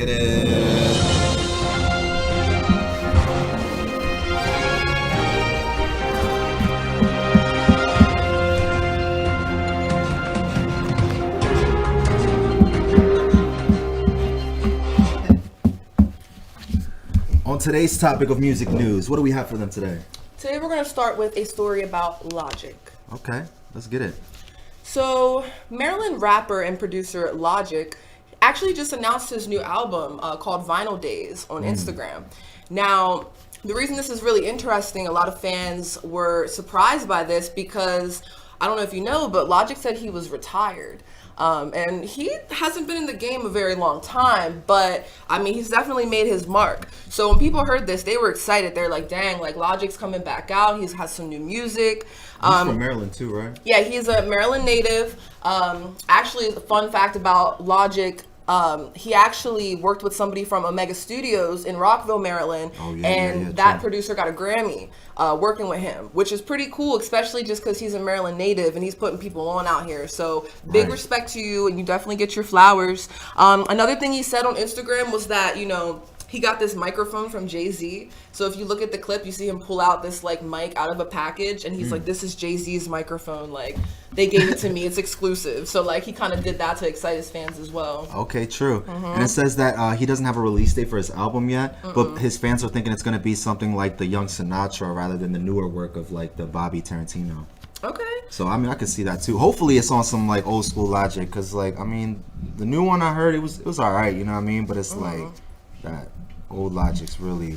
get it. On today's topic of music news, what do we have for them today? Today we're going to start with a story about Logic. Okay, let's get it. So, Maryland rapper and producer Logic actually just announced his new album called MVD'S on Instagram. Now, the reason this is really interesting, a lot of fans were surprised by this because, I don't know if you know, but Logic said he was retired. And he hasn't been in the game a very long time, but I mean, he's definitely made his mark. So when people heard this, they were excited. They're like, dang, like Logic's coming back out. He has some new music. He's from Maryland too, right? Yeah, he's a Maryland native. Actually, the fun fact about Logic, he actually worked with somebody from Omega Studios in Rockville, Maryland, that producer got a Grammy working with him, which is pretty cool, especially just because he's a Maryland native and he's putting people on out here. So big respect to you, and you definitely get your flowers. Another thing he said on Instagram was that, you know, he got this microphone from Jay-Z. So if you look at the clip, you see him pull out this like mic out of a package, and he's like, this is Jay-Z's microphone. Like, they gave it to me. It's exclusive. So like, he kind of did that to excite his fans as well. Okay, true. And it says that he doesn't have a release date for his album yet, but his fans are thinking it's going to be something like the Young Sinatra rather than the newer work of like the Bobby Tarantino. Okay. So I mean, I could see that too. Hopefully, it's on some like old school Logic, because like, I mean, the new one I heard, it was all right, you know what I mean? But it's like that old Logic's really.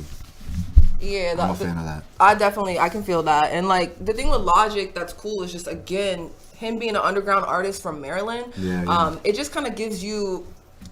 Yeah, I'm a fan of that. I can feel that. And like, the thing with Logic that's cool is just, again, him being an underground artist from Maryland. It just kind of gives you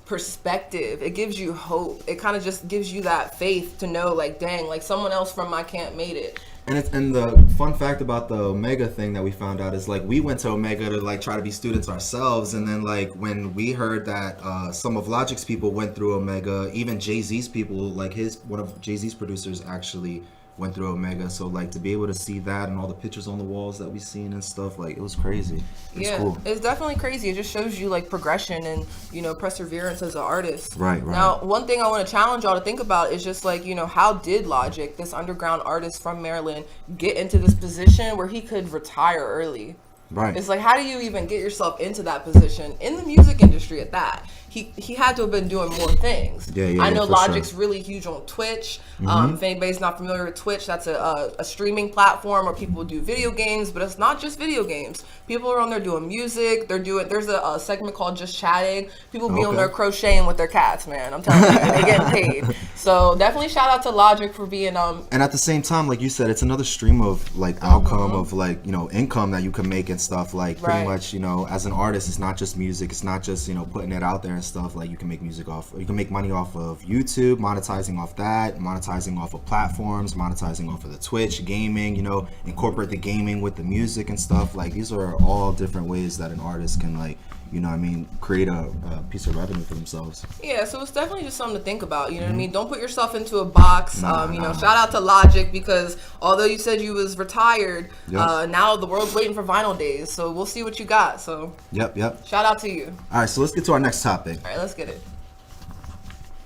perspective. It gives you hope. It kind of just gives you that faith to know, like, dang, like someone else from my camp made it. And the fun fact about the Omega thing that we found out is like, we went to Omega to like try to be students ourselves, and then like when we heard that some of Logic's people went through Omega, even Jay-Z's people, like one of Jay-Z's producers actually went through Omega. So like, to be able to see that and all the pictures on the walls that we seen and stuff, like, it was crazy. It's cool. It's definitely crazy. It just shows you like progression and, you know, perseverance as an artist. Right. Now, one thing I want to challenge y'all to think about is just like, you know, how did Logic, this underground artist from Maryland, get into this position where he could retire early? Right. It's like, how do you even get yourself into that position in the music industry at that? He had to have been doing more things. I know Logic's really huge on Twitch. If anybody's not familiar with Twitch, that's a streaming platform where people do video games, but it's not just video games. People are on there doing music. There's a segment called Just Chatting. People be on there crocheting with their cats, man. I'm telling you, and they getting paid. So definitely shout out to Logic for being And at the same time, like you said, it's another stream of like outcome of like, you know, income that you can make and stuff. Like pretty much, you know, as an artist, it's not just music. It's not just, you know, putting it out there and stuff. Like, you can make you can make money off of YouTube, monetizing off that, monetizing off of platforms, monetizing off of the Twitch, gaming, you know, incorporate the gaming with the music and stuff. Like, these are all different ways that an artist can, like, you know what I mean, create a piece of revenue for themselves. Yeah, so it's definitely just something to think about, you know what I mean? Don't put yourself into a box. You know, shout out to Logic, because although you said you was retired, now the world's waiting for MVD'S, so we'll see what you got. So Yep. Shout out to you. All right, so let's get to our next topic. All right, let's get it.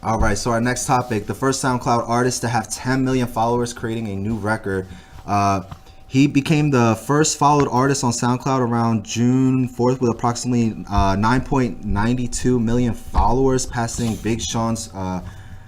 All right, so our next topic, the first SoundCloud artist to have 10 million followers creating a new record. He became the first followed artist on SoundCloud around June 4th with approximately 9.92 million followers, passing Big Sean's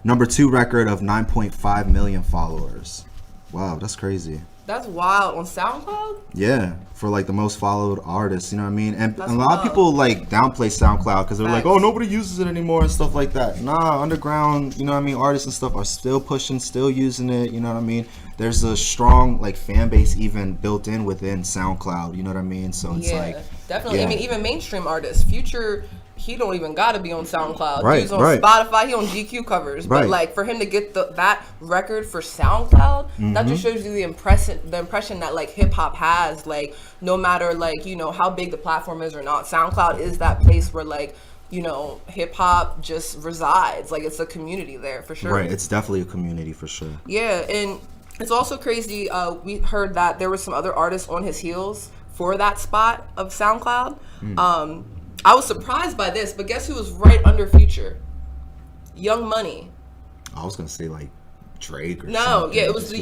number 2 record of 9.5 million followers. Wow, that's crazy. That's wild. On SoundCloud? Yeah, for like the most followed artists, you know what I mean? And a lot of people like downplay SoundCloud because they're like, oh, nobody uses it anymore and stuff like that. Nah, underground, you know what I mean, artists and stuff are still pushing, still using it, you know what I mean? There's a strong like fan base even built in within SoundCloud, you know what I mean? So it's like, definitely. I mean, even mainstream artists, Future, he don't even gotta be on SoundCloud. Right, He's on Spotify, he on GQ covers. But like, for him to get that record for SoundCloud, that just shows you the impression that like hip hop has. Like, no matter like, you know, how big the platform is or not, SoundCloud is that place where like, you know, hip hop just resides. Like, it's a community there for sure. Right, it's definitely a community for sure. Yeah, and it's also crazy. We heard that there were some other artists on his heels for that spot of SoundCloud. I was surprised by this, but guess who was right under Future? Young Money. I was gonna say like Drake or no, something. Yeah, it was the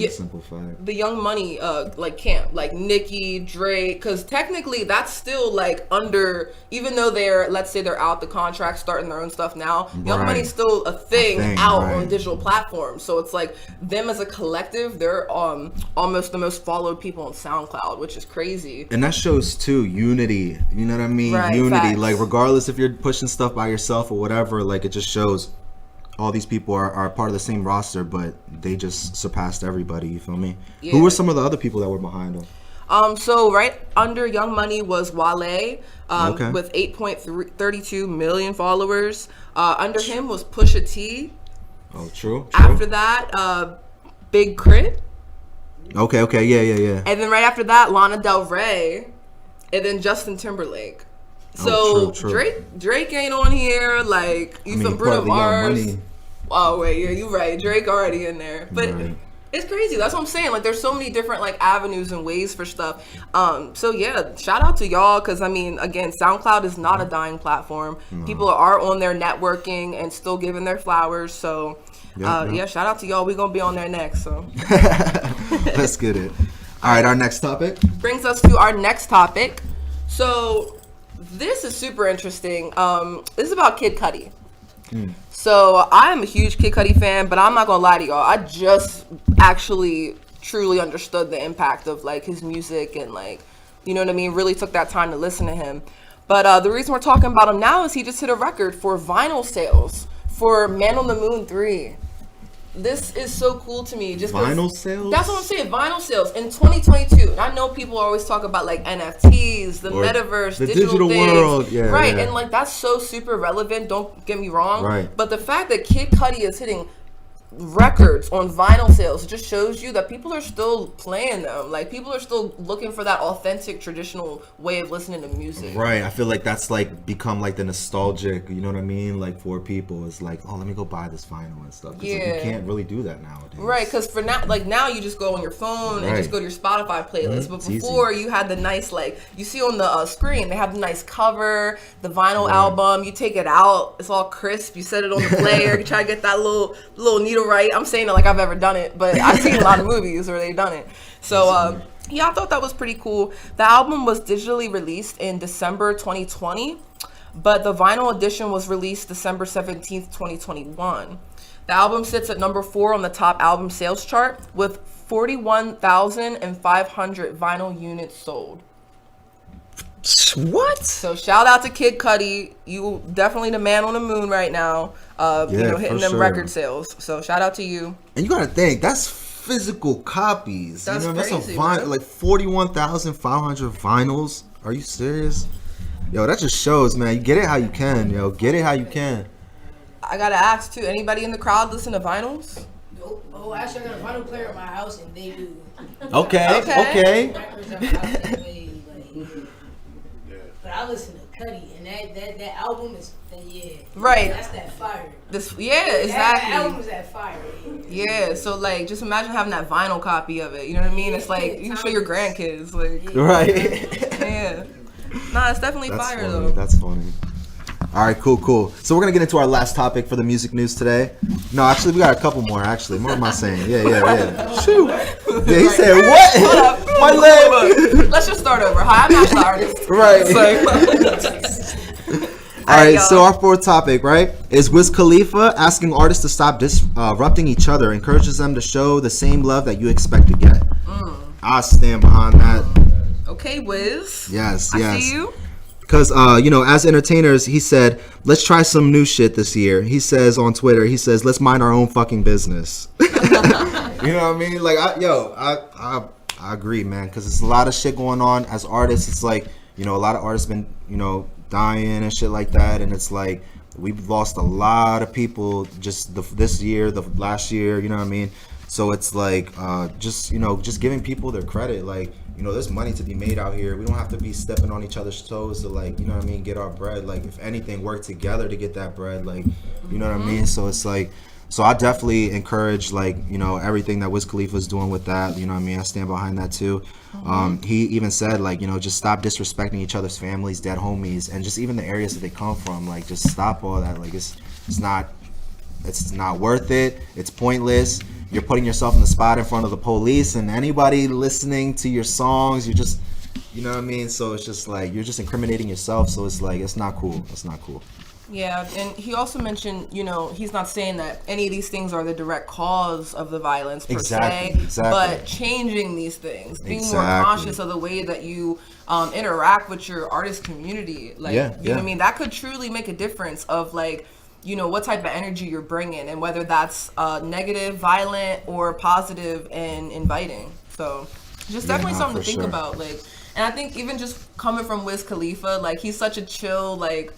Young Money like camp, like Nicki, Drake, because technically that's still like under, even though let's say they're out the contract, starting their own stuff now. Young Money's still a thing out on digital platforms, so it's like them as a collective, they're almost the most followed people on SoundCloud, which is crazy. And that shows too unity. You know what I mean? Unity, facts. Like regardless if you're pushing stuff by yourself or whatever, like it just shows. All these people are part of the same roster, but they just surpassed everybody. You feel me? Yeah. Who were some of the other people that were behind them? So right under Young Money was Wale, with 8.32 million followers. Under him was Pusha T. Oh, true. After that, Big Crit. Okay, yeah. And then right after that, Lana Del Rey, and then Justin Timberlake. So true. Drake ain't on here. Like some Bruno Mars. Oh wait, yeah, you're right. Drake already in there, but it's crazy. That's what I'm saying. Like there's so many different like avenues and ways for stuff. So yeah, shout out to y'all, because I mean, again, SoundCloud is not a dying platform. People are on there networking and still giving their flowers. So yeah, shout out to y'all. We're gonna be on there next. So let's get it. All right, our next topic brings us to our next topic. So this is super interesting. This is about Kid Cudi. So I am a huge Kid Cudi fan, but I'm not gonna lie to y'all. I just actually truly understood the impact of like his music and like, you know what I mean? Really took that time to listen to him. But the reason we're talking about him now is he just hit a record for vinyl sales for Man on the Moon 3. This is so cool to me. Just vinyl sales? That's what I'm saying. Vinyl sales in 2022. And I know people always talk about like NFTs, the metaverse, the digital things. world. Yeah, right. Yeah. And like that's so super relevant. Don't get me wrong. Right. But the fact that Kid Cudi is hitting records on vinyl sales just shows you that people are still playing them. Like people are still looking for that authentic traditional way of listening to music. Right. I feel like that's like become like the nostalgic, you know what I mean, like for people. It's like, oh, let me go buy this vinyl and stuff. Yeah. Like, you can't really do that nowadays. Right, because for now, like now you just go on your phone and just go to your Spotify playlist. But before you had the nice, like you see on the screen, they have the nice cover, the vinyl album. You take it out, it's all crisp. You set it on the player, you try to get that little needle right. I'm saying it like I've ever done it, but I've seen a lot of movies where they've done it. So yeah, I thought that was pretty cool. The album was digitally released in December 2020, but the vinyl edition was released December 17th, 2021. The album sits at number 4 on the top album sales chart with 41,500 vinyl units sold. What? So shout out to Kid Cudi. You definitely the man on the moon right now. Hitting them record sales. So shout out to you. And you gotta think, that's physical copies. That's crazy, that's like 41,500 vinyls. Are you serious? Yo, that just shows, man. You get it how you can, yo. Get it how you can. I gotta ask too. Anybody in the crowd listen to vinyls? Nope. Oh, actually, I got a vinyl player at my house, and they do. Okay. But I listen to Cudi, and that album is right. That's that fire. Exactly. That album is that fire. Yeah. So like, just imagine having that vinyl copy of it. You know what I mean? It's like you can show your grandkids. Like right. Yeah. Nah, it's definitely fire funny. though. That's funny. All right, cool. So we're gonna get into our last topic for the music news today. No, actually, we got a couple more. Actually, what am I saying? Yeah. Shoot. Yeah, he said what? Hold up. My leg. Let's just start over. Hi, I'm not the artist. Right. All right. So our fourth topic, right, is Wiz Khalifa asking artists to stop disrupting each other, encourages them to show the same love that you expect to get. I stand behind that. Okay, Wiz. Yes. I see you. Because, as entertainers, he said, let's try some new shit this year. He says on Twitter, let's mind our own fucking business. You know what I mean? Like, I agree, man. Because there's a lot of shit going on as artists. It's like, a lot of artists been, dying and shit like that. And it's like, we've lost a lot of people just this year, the last year, you know what I mean? So it's like, just giving people their credit. Like, there's money to be made out here. We don't have to be stepping on each other's toes to, like, get our bread. Like, if anything, work together to get that bread. Like, you know what I mean? So it's like, so I definitely encourage, like, everything that Wiz Khalifa is doing with that. You know what I mean? I stand behind that too. He even said, like, just stop disrespecting each other's families, dead homies, and just even the areas that they come from. Like, just stop all that. Like, it's not it's not worth it. It's pointless. You're putting yourself in the spot in front of the police, and anybody listening to your songs, you're just, you know what I mean? So it's just like, you're just incriminating yourself. So it's like, it's not cool. It's not cool. Yeah, and he also mentioned, you know, he's not saying that any of these things are the direct cause of the violence per se, but changing these things, being more conscious of the way that you interact with your artist community. Like, you know what I mean? That could truly make a difference of like, you know, what type of energy you're bringing and whether that's negative, violent, or positive and inviting. So just definitely something to think about. Like, and I think even just coming from Wiz Khalifa, like he's such a chill, like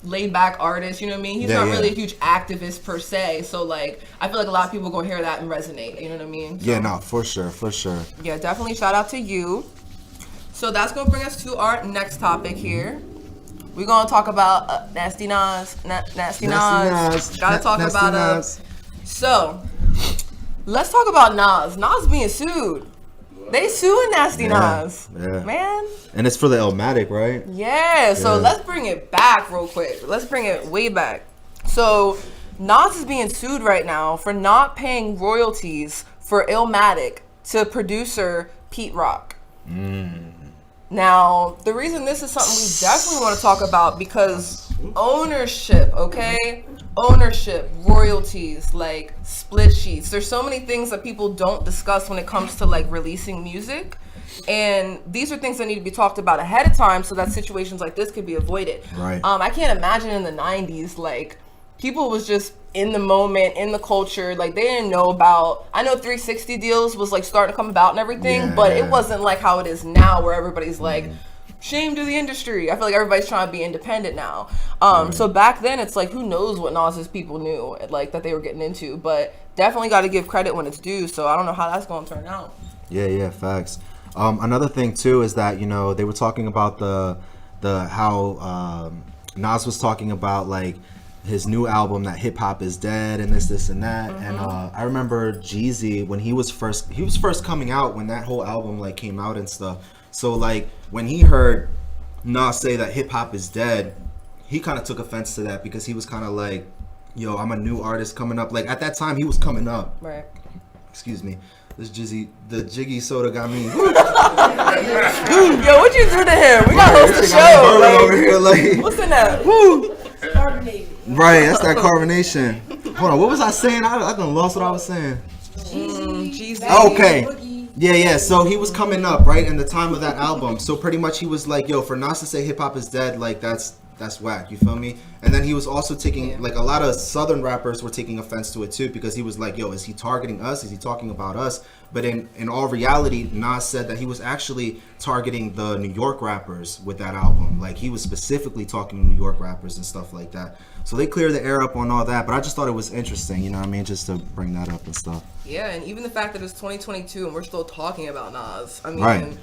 laid back artist, you know what I mean? He's not really a huge activist per se. So like, I feel like a lot of people gonna hear that and resonate, you know what I mean? So, yeah, no, for sure. Yeah, definitely shout out to you. So that's gonna bring us to our next topic here. We're gonna talk about Nasty Nas. Nasty Nas. Gotta talk about Nas. So let's talk about Nas. Nas being sued. They suing Nasty Nas. Yeah. Man. And it's for the Illmatic, right? Yeah. So let's bring it back real quick. Let's bring it way back. So Nas is being sued right now for not paying royalties for Illmatic to producer Pete Rock. Now, the reason this is something we definitely want to talk about because ownership, okay? Ownership, royalties, like split sheets. There's so many things that people don't discuss when it comes to like releasing music. And these are things that need to be talked about ahead of time so that situations like this could be avoided. Right. I can't imagine in the 90s, like people was just in the moment, in the culture, like they didn't know about, I know 360 deals was like starting to come about and everything, but it wasn't like how it is now where everybody's like, shame to the industry. I feel like everybody's trying to be independent now. So back then it's like, who knows what Nas's people knew, like that they were getting into, but definitely got to give credit when it's due. So I don't know how that's going to turn out. Yeah, facts. Another thing too is that, you know, they were talking about how Nas was talking about like his new album that hip hop is dead and this and that. And I remember Jeezy when he was first coming out, when that whole album like came out and stuff. So like when he heard Nas say that hip hop is dead, he kind of took offense to that because he was kind of like, yo, I'm a new artist coming up. Like at that time he was coming up. Right. Excuse me. The Jiggy soda got me. Yo, what you do to him? We gotta host the show. Like, over here, like, what's in that? Woo. Carbonated. Right, that's that carbonation. Hold on, what was I saying? I done lost what I was saying. Okay. Yeah. So he was coming up, right, in the time of that album. So pretty much he was like, yo, for Nas to say hip hop is dead, like that's whack, you feel me? And then he was also taking, like a lot of Southern rappers were taking offense to it too, because he was like, yo, is he targeting us? Is he talking about us? But in all reality, Nas said that he was actually targeting the New York rappers with that album. Like he was specifically talking to New York rappers and stuff like that. So they cleared the air up on all that, but I just thought it was interesting, you know what I mean, just to bring that up and stuff. Yeah, and even the fact that it's 2022 and we're still talking about Nas, I mean,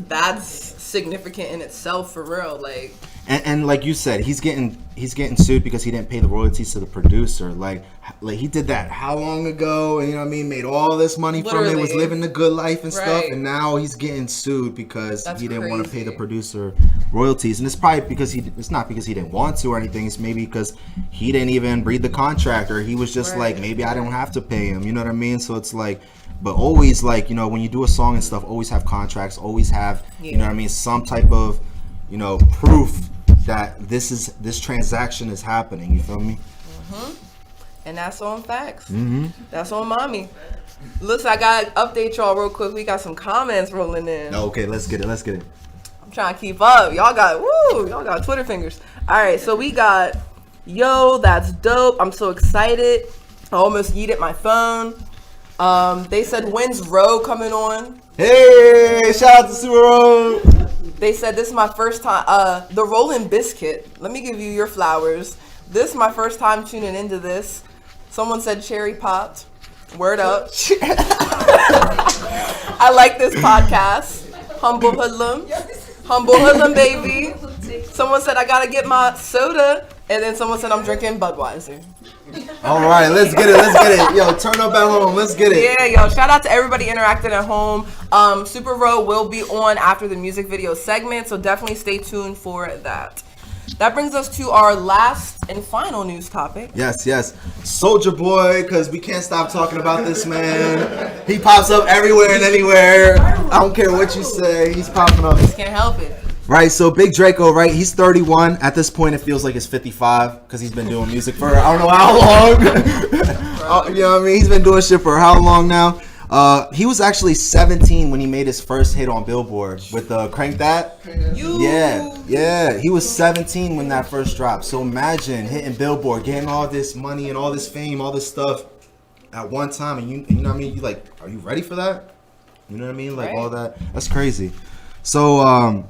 that's significant in itself for real. Like, and like you said, he's getting sued because he didn't pay the royalties to the producer. Like he did that how long ago? And you know what I mean, made all this money from it, was living the good life and stuff, and now he's getting sued because he didn't want to pay the producer royalties. And it's probably because it's not because he didn't want to or anything. It's maybe because he didn't even read the contract, or he was just like, maybe I don't have to pay him. You know what I mean? So it's like, but always, like, you know, when you do a song and stuff, always have contracts, always have, you know what I mean, some type of, you know, proof that this transaction is happening. You feel me? And that's on facts. That's on mommy. Looks like I gotta update y'all real quick. We got some comments rolling in. Okay, let's get it. I'm trying to keep up. Y'all got Twitter fingers. All right, so we got, yo, that's dope. I'm so excited. I almost yeeted my phone. They said, when's Row coming on? Hey, shout out to Super Row. They said, this is my first time, the Rollin' Biscuit. Let me give you your flowers. This is my first time tuning into this. Someone said cherry popped. Word up. I like this podcast. Humble Hoodlum. Humble Hoodlum, baby. Someone said, I gotta get my soda. And then someone said, I'm drinking Budweiser. All right, let's get it. Yo, turn up at home. Let's get it. Yeah, yo, shout out to everybody interacting at home. Super Row will be on after the music video segment, so definitely stay tuned for that. That brings us to our last And final news topic. Yes. Soulja Boy, because we can't stop talking about this man. He pops up everywhere and anywhere. I don't care what you say. He's popping up. Just can't help it. Right, so Big Draco, right? He's 31. At this point, it feels like he's 55 because he's been doing music for I don't know how long. You know what I mean? He's been doing shit for how long now? He was actually 17 when he made his first hit on Billboard with Crank That. Yeah. He was 17 when that first dropped. So imagine hitting Billboard, getting all this money and all this fame, all this stuff at one time. And you know what I mean? You like, are you ready for that? You know what I mean? Like all that. That's crazy. So,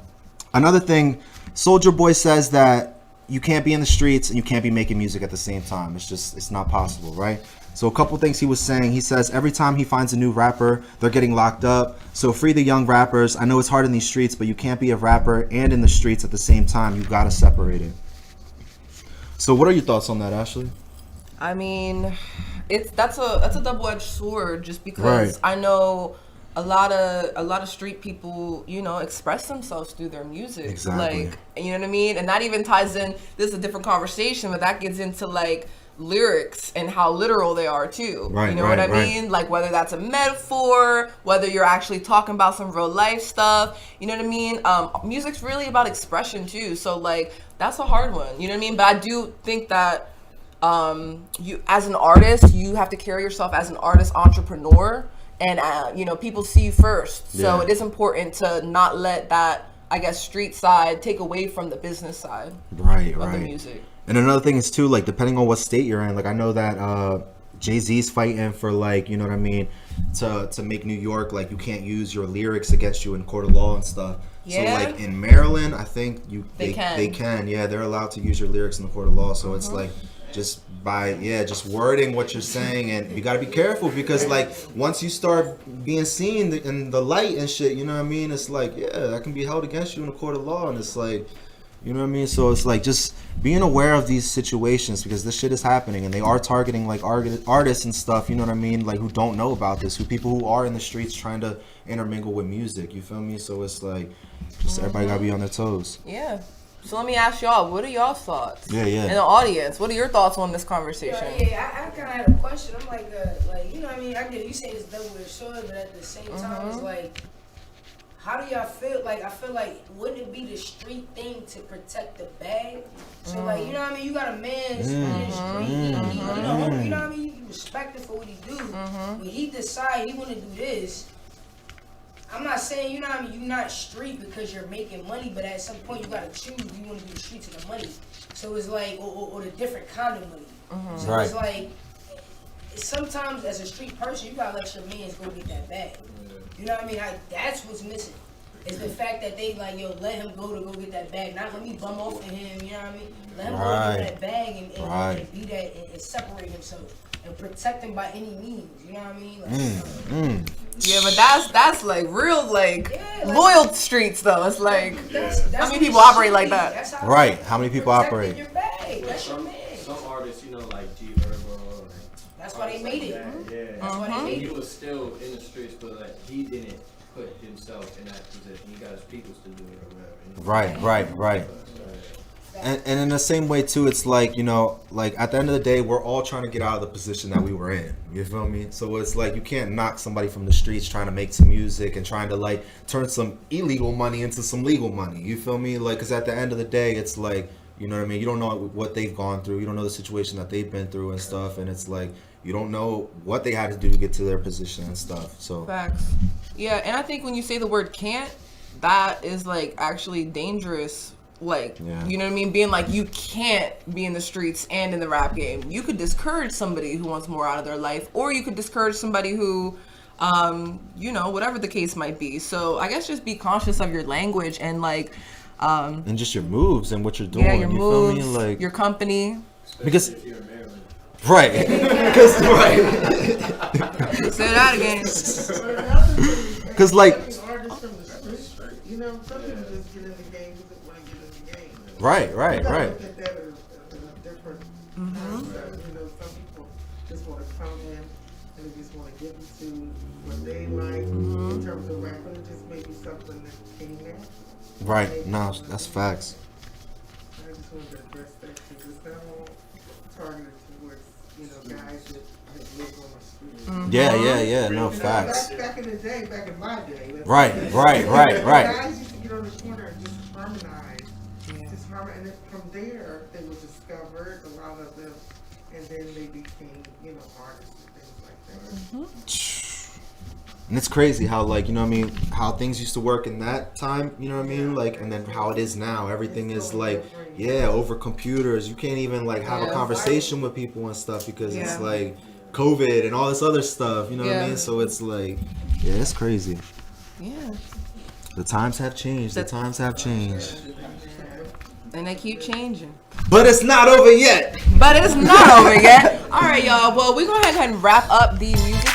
another thing, Soulja Boy says that you can't be in the streets and you can't be making music at the same time. It's not possible, right? So a couple things he was saying. He says every time he finds a new rapper, they're getting locked up. So free the young rappers. I know it's hard in these streets, but you can't be a rapper and in the streets at the same time. You gotta separate it. So what are your thoughts on that, Ashley? I mean, that's a double-edged sword. Just because I know a lot of street people, you know, express themselves through their music. Exactly. Like, you know what I mean? And that even ties in, this is a different conversation, but that gets into like lyrics and how literal they are too. You know what I mean? Like whether that's a metaphor, whether you're actually talking about some real life stuff, you know what I mean? Music's really about expression too. So like, that's a hard one, you know what I mean? But I do think that you, as an artist, you have to carry yourself as an artist entrepreneur. And, you know, people see you first. So it is important to not let that, I guess, street side take away from the business side of the music. And another thing is, too, like, depending on what state you're in, like, I know that Jay-Z's fighting for, like, you know what I mean, to make New York, like, you can't use your lyrics against you in court of law and stuff. Yeah. So, like, in Maryland, I think they can. Yeah, they're allowed to use your lyrics in the court of law. So it's, like, just wording what you're saying, and you got to be careful because like once you start being seen in the light and shit, you know what I mean, it's like that can be held against you in a court of law, and it's like, you know what I mean. So it's like just being aware of these situations because this shit is happening and they are targeting like artists and stuff, you know what I mean, like who don't know about this, people who are in the streets trying to intermingle with music, you feel me? So it's like just everybody gotta be on their toes. So let me ask y'all, what are y'all's thoughts? Yeah. In the audience, what are your thoughts on this conversation? I kind of had a question. I'm like, you know what I mean? I get you say it's double-edged sword, but at the same time, it's like, how do y'all feel? Like, I feel like, wouldn't it be the street thing to protect the bag? So, like, you know what I mean? You got a man in the street, you know what I mean? You respect him for what he do. When he decide he want to do this, I'm not saying, you know what I mean, you're not street because you're making money, but at some point you gotta choose. You want to do the streets or the money. So it's like, or the different kind of money. So it's like, sometimes as a street person, you gotta let your mans go get that bag. You know what I mean? That's what's missing. Is the fact that they like, let him go to go get that bag. Not let me bum off of him, you know what I mean? Let him go get that bag and be that and separate himself. And protect him by any means, you know what I mean? Like, Yeah, but that's like real like loyal streets though. It's like that's how many people operate like that? How many people operate? Your bag. That's your man. Some artists, you know, like G Herbo. That's why they made it. Yeah. That's why they made it. He was still in the streets, but like he didn't put himself in that position. He got his peoples to do it or whatever. Right. And in the same way too, it's like, you know, like at the end of the day, we're all trying to get out of the position that we were in. You feel me? So it's like you can't knock somebody from the streets trying to make some music and trying to like turn some illegal money into some legal money. You feel me? Like, because at the end of the day, it's like, you know what I mean? You don't know what they've gone through. You don't know the situation that they've been through and stuff. And it's like, you don't know what they had to do to get to their position and stuff. So facts. Yeah, and I think when you say the word can't, that is like actually dangerous. Like, you know what I mean? Being like, you can't be in the streets and in the rap game. You could discourage somebody who wants more out of their life, or you could discourage somebody who, you know, whatever the case might be. So I guess just be conscious of your language and like, and just your moves and what you're doing. Yeah, your moves, feel me? Like, your company. Because if you're in Maryland. Right. Because say that again. Because like. You know, some people just get in the game because they want to get in the game. Right. Look at that as a different concept. You know, some people just want to come in and they just want to get into what they like in terms of rapping. It just may be something that came natural. Right. No, that's facts. just wanted to address that because it's not all targeted towards, guys that have lived on the street. Yeah. No, facts. Back in the day, back in my day. Right. Guys used to get on the corner and just harmonize. And then from there, they were discovered, a lot of them, and then they became, artists and things like that. And it's crazy how, like, how things used to work in that time, like, and then how it is now. Everything is like, over computers. You can't even like have a conversation with people and stuff because it's like COVID and all this other stuff, you know what I mean? So it's like, it's crazy. Yeah. The times have changed. And they keep changing. But it's not over yet. All right, y'all. Well, we're going to go ahead and wrap up the music